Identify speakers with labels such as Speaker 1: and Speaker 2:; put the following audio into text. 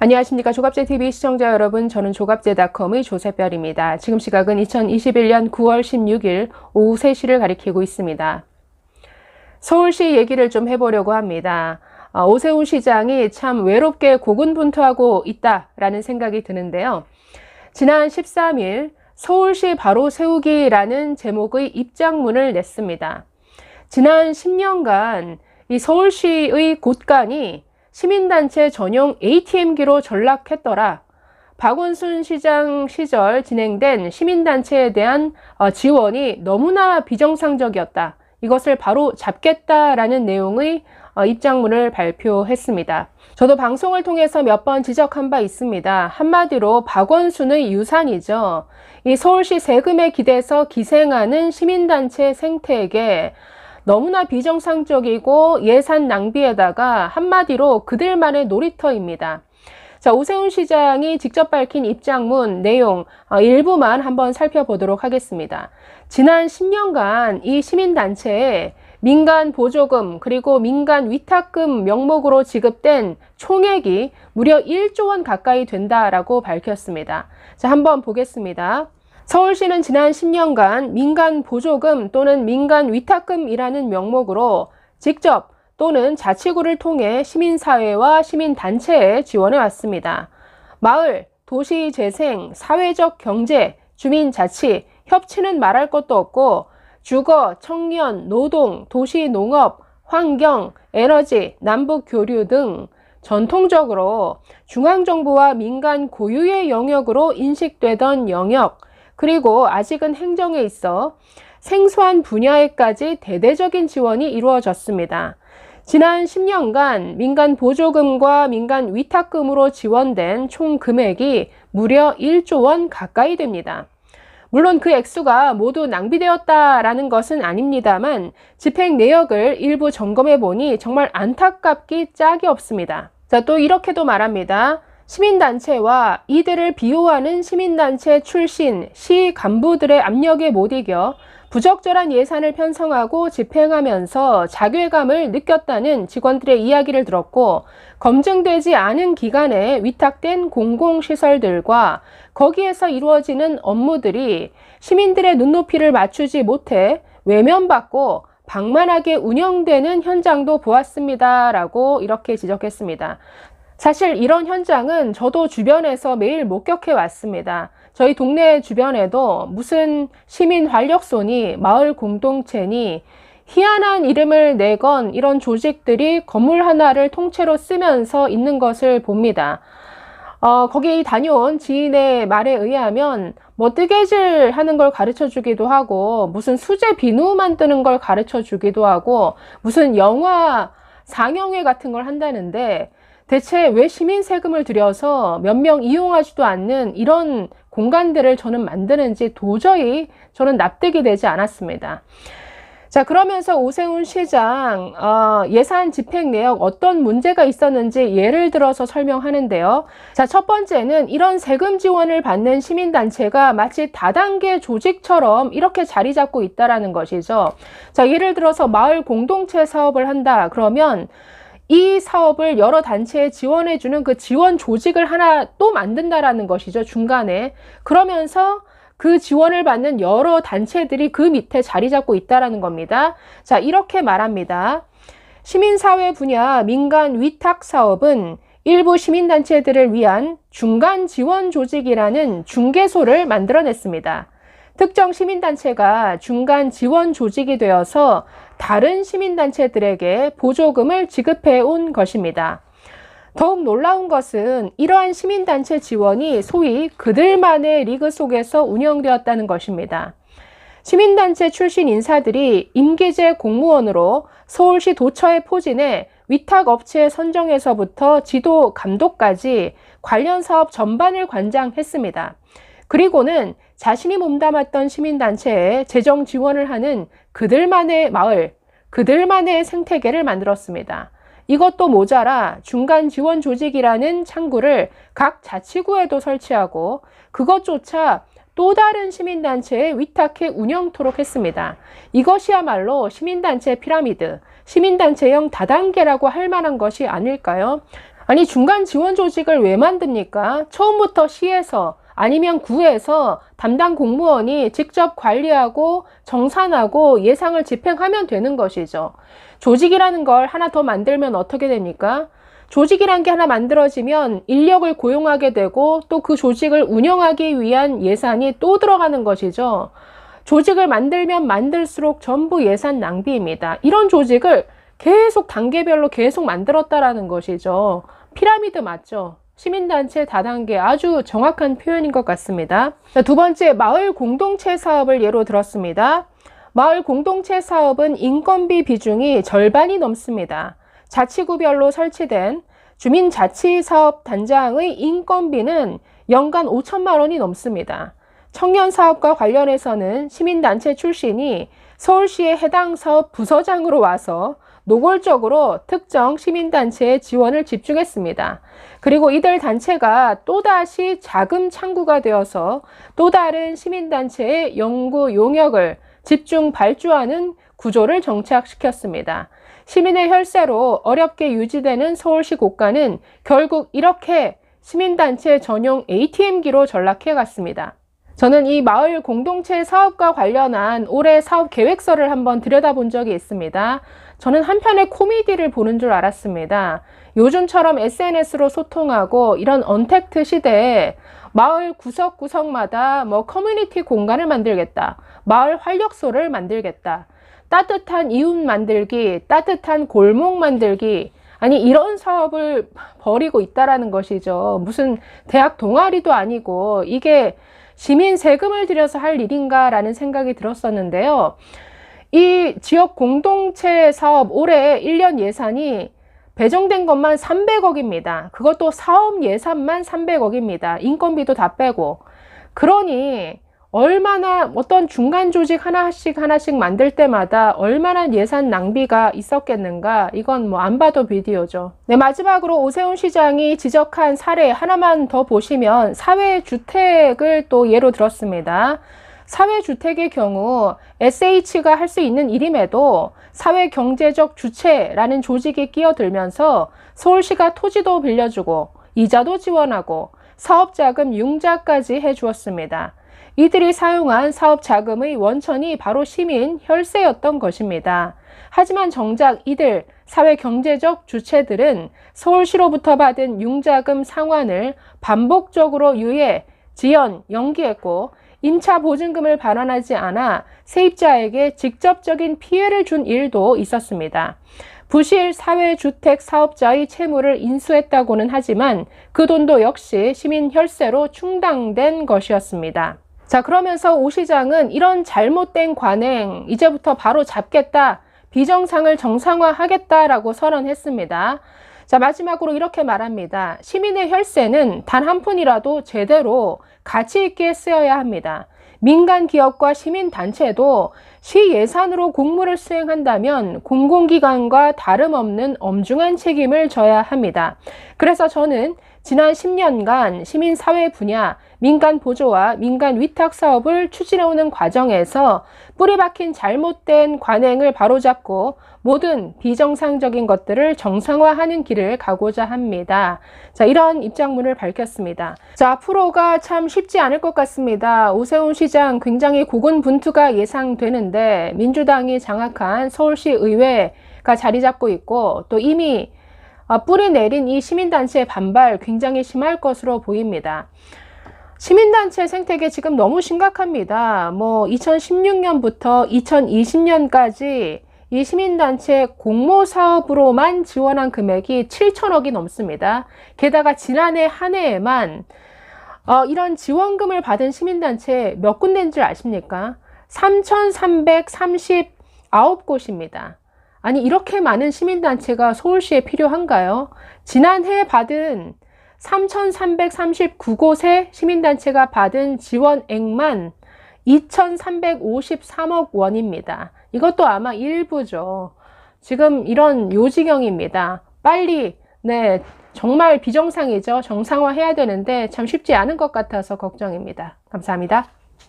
Speaker 1: 안녕하십니까. 조갑제TV 시청자 여러분, 저는 조갑제닷컴의 조세별입니다. 지금 시각은 2021년 9월 16일 오후 3시를 가리키고 있습니다. 서울시 얘기를 좀 해보려고 합니다. 오세훈 시장이 참 외롭게 고군분투하고 있다라는 생각이 드는데요. 지난 13일 서울시 바로 세우기라는 제목의 입장문을 냈습니다. 지난 10년간 이 서울시의 곳간이 시민단체 전용 ATM기로 전락했더라. 박원순 시장 시절 진행된 시민단체에 대한 지원이 너무나 비정상적이었다. 이것을 바로 잡겠다라는 내용의 입장문을 발표했습니다. 저도 방송을 통해서 몇 번 지적한 바 있습니다. 한마디로 박원순의 유산이죠. 이 서울시 세금에 기대서 기생하는 시민단체 생태계, 너무나 비정상적이고 예산 낭비에다가 한마디로 그들만의 놀이터입니다. 자, 오세훈 시장이 직접 밝힌 입장문 내용 일부만 한번 살펴보도록 하겠습니다. 지난 10년간 이 시민단체에 민간 보조금 그리고 민간 위탁금 명목으로 지급된 총액이 무려 1조 원 가까이 된다라고 밝혔습니다. 자, 한번 보겠습니다. 서울시는 지난 10년간 민간 보조금 또는 민간 위탁금이라는 명목으로 직접 또는 자치구를 통해 시민사회와 시민단체에 지원해 왔습니다. 마을, 도시재생, 사회적 경제, 주민자치, 협치는 말할 것도 없고 주거, 청년, 노동, 도시농업, 환경, 에너지, 남북교류 등 전통적으로 중앙정부와 민간 고유의 영역으로 인식되던 영역, 그리고 아직은 행정에 있어 생소한 분야에까지 대대적인 지원이 이루어졌습니다. 지난 10년간 민간 보조금과 민간 위탁금으로 지원된 총 금액이 무려 1조 원 가까이 됩니다. 물론 그 액수가 모두 낭비되었다라는 것은 아닙니다만 집행 내역을 일부 점검해 보니 정말 안타깝기 짝이 없습니다. 자, 또 이렇게도 말합니다. 시민단체와 이들을 비호하는 시민단체 출신 시 간부들의 압력에 못 이겨 부적절한 예산을 편성하고 집행하면서 자괴감을 느꼈다는 직원들의 이야기를 들었고, 검증되지 않은 기간에 위탁된 공공시설들과 거기에서 이루어지는 업무들이 시민들의 눈높이를 맞추지 못해 외면받고 방만하게 운영되는 현장도 보았습니다. 라고 이렇게 지적했습니다. 사실 이런 현장은 저도 주변에서 매일 목격해 왔습니다. 저희 동네 주변에도 무슨 시민 활력소니 마을 공동체니 희한한 이름을 내건 이런 조직들이 건물 하나를 통째로 쓰면서 있는 것을 봅니다. 거기 다녀온 지인의 말에 의하면 뭐 뜨개질 하는 걸 가르쳐 주기도 하고 무슨 수제 비누 만드는 걸 가르쳐 주기도 하고 무슨 영화 상영회 같은 걸 한다는데, 대체 왜 시민 세금을 들여서 몇 명 이용하지도 않는 이런 공간들을 저는 만드는지 도저히 저는 납득이 되지 않았습니다. 자, 그러면서 오세훈 시장 예산 집행 내역 어떤 문제가 있었는지 예를 들어서 설명하는데요. 자, 첫 번째는 이런 세금 지원을 받는 시민단체가 마치 다단계 조직처럼 이렇게 자리 잡고 있다는 것이죠. 자, 예를 들어서 마을 공동체 사업을 한다 그러면 이 사업을 여러 단체에 지원해주는 그 지원 조직을 하나 또 만든다라는 것이죠, 중간에. 그러면서 그 지원을 받는 여러 단체들이 그 밑에 자리 잡고 있다라는 겁니다. 자, 이렇게 말합니다. 시민사회 분야 민간 위탁 사업은 일부 시민단체들을 위한 중간 지원 조직이라는 중개소를 만들어냈습니다. 특정 시민단체가 중간 지원 조직이 되어서 다른 시민단체들에게 보조금을 지급해 온 것입니다. 더욱 놀라운 것은 이러한 시민단체 지원이 소위 그들만의 리그 속에서 운영되었다는 것입니다. 시민단체 출신 인사들이 임기제 공무원으로 서울시 도처에 포진해 위탁업체 선정에서부터 지도 감독까지 관련 사업 전반을 관장했습니다. 그리고는 자신이 몸담았던 시민단체에 재정 지원을 하는 그들만의 마을, 그들만의 생태계를 만들었습니다. 이것도 모자라 중간 지원 조직이라는 창구를 각 자치구에도 설치하고 그것조차 또 다른 시민단체에 위탁해 운영토록 했습니다. 이것이야말로 시민단체 피라미드, 시민단체형 다단계라고 할 만한 것이 아닐까요? 아니, 중간 지원 조직을 왜 만듭니까? 처음부터 시에서 아니면 구에서 담당 공무원이 직접 관리하고 정산하고 예상을 집행하면 되는 것이죠. 조직이라는 걸 하나 더 만들면 어떻게 됩니까? 조직이란 게 하나 만들어지면 인력을 고용하게 되고 또 그 조직을 운영하기 위한 예산이 또 들어가는 것이죠. 조직을 만들면 만들수록 전부 예산 낭비입니다. 이런 조직을 계속 단계별로 계속 만들었다라는 것이죠. 피라미드 맞죠? 시민단체 다단계, 아주 정확한 표현인 것 같습니다. 자, 두 번째, 마을 공동체 사업을 예로 들었습니다. 마을 공동체 사업은 인건비 비중이 절반이 넘습니다. 자치구별로 설치된 주민자치사업단장의 인건비는 연간 5천만 원이 넘습니다. 청년사업과 관련해서는 시민단체 출신이 서울시의 해당 사업 부서장으로 와서 노골적으로 특정 시민단체에 지원을 집중했습니다. 그리고 이들 단체가 또다시 자금 창구가 되어서 또 다른 시민단체의 연구 용역을 집중 발주하는 구조를 정착시켰습니다. 시민의 혈세로 어렵게 유지되는 서울시 국가는 결국 이렇게 시민단체 전용 ATM기로 전락해 갔습니다. 저는 이 마을 공동체 사업과 관련한 올해 사업 계획서를 한번 들여다본 적이 있습니다. 저는 한편의 코미디를 보는 줄 알았습니다. 요즘처럼 SNS로 소통하고 이런 언택트 시대에 마을 구석구석마다 커뮤니티 공간을 만들겠다. 마을 활력소를 만들겠다. 따뜻한 이웃 만들기, 따뜻한 골목 만들기. 아니, 이런 사업을 벌이고 있다라는 것이죠. 무슨 대학 동아리도 아니고 이게 시민 세금을 들여서 할 일인가라는 생각이 들었었는데요. 이 지역 공동체 사업 올해 1년 예산이 배정된 것만 300억입니다. 그것도 사업 예산만 300억입니다. 인건비도 다 빼고. 그러니 얼마나 어떤 중간 조직 하나씩 만들 때마다 얼마나 예산 낭비가 있었겠는가. 이건 안 봐도 비디오죠. 네, 마지막으로 오세훈 시장이 지적한 사례 하나만 더 보시면 사회주택을 또 예로 들었습니다. 사회주택의 경우 SH가 할 수 있는 일임에도 사회경제적 주체라는 조직이 끼어들면서 서울시가 토지도 빌려주고 이자도 지원하고 사업자금 융자까지 해주었습니다. 이들이 사용한 사업자금의 원천이 바로 시민 혈세였던 것입니다. 하지만 정작 이들 사회경제적 주체들은 서울시로부터 받은 융자금 상환을 반복적으로 유예, 지연, 연기했고 임차 보증금을 반환하지 않아 세입자에게 직접적인 피해를 준 일도 있었습니다. 부실 사회주택 사업자의 채무를 인수했다고는 하지만 그 돈도 역시 시민 혈세로 충당된 것이었습니다. 자, 그러면서 오 시장은 이런 잘못된 관행 이제부터 바로 잡겠다, 비정상을 정상화하겠다라고 선언했습니다. 자, 마지막으로 이렇게 말합니다. 시민의 혈세는 단 한 푼이라도 제대로 가치 있게 쓰여야 합니다. 민간 기업과 시민단체도 시 예산으로 공무를 수행한다면 공공기관과 다름없는 엄중한 책임을 져야 합니다. 그래서 저는 지난 10년간 시민사회 분야, 민간 보조와 민간 위탁 사업을 추진해오는 과정에서 뿌리 박힌 잘못된 관행을 바로잡고 모든 비정상적인 것들을 정상화하는 길을 가고자 합니다. 자, 이런 입장문을 밝혔습니다. 자, 앞으로가 참 쉽지 않을 것 같습니다. 오세훈 시장 굉장히 고군분투가 예상되는데 민주당이 장악한 서울시 의회가 자리 잡고 있고 또 이미 뿌리 내린 이 시민단체의 반발 굉장히 심할 것으로 보입니다. 시민단체 생태계 지금 너무 심각합니다. 2016년부터 2020년까지 이 시민단체 공모사업으로만 지원한 금액이 7천억이 넘습니다. 게다가 지난해 한 해에만 이런 지원금을 받은 시민단체 몇 군데인 줄 아십니까? 3,339곳입니다. 아니, 이렇게 많은 시민단체가 서울시에 필요한가요? 지난해 받은 3,339곳의 시민단체가 받은 지원액만 2,353억 원입니다. 이것도 아마 일부죠. 지금 이런 요지경입니다. 빨리, 정말 비정상이죠. 정상화해야 되는데 참 쉽지 않은 것 같아서 걱정입니다. 감사합니다.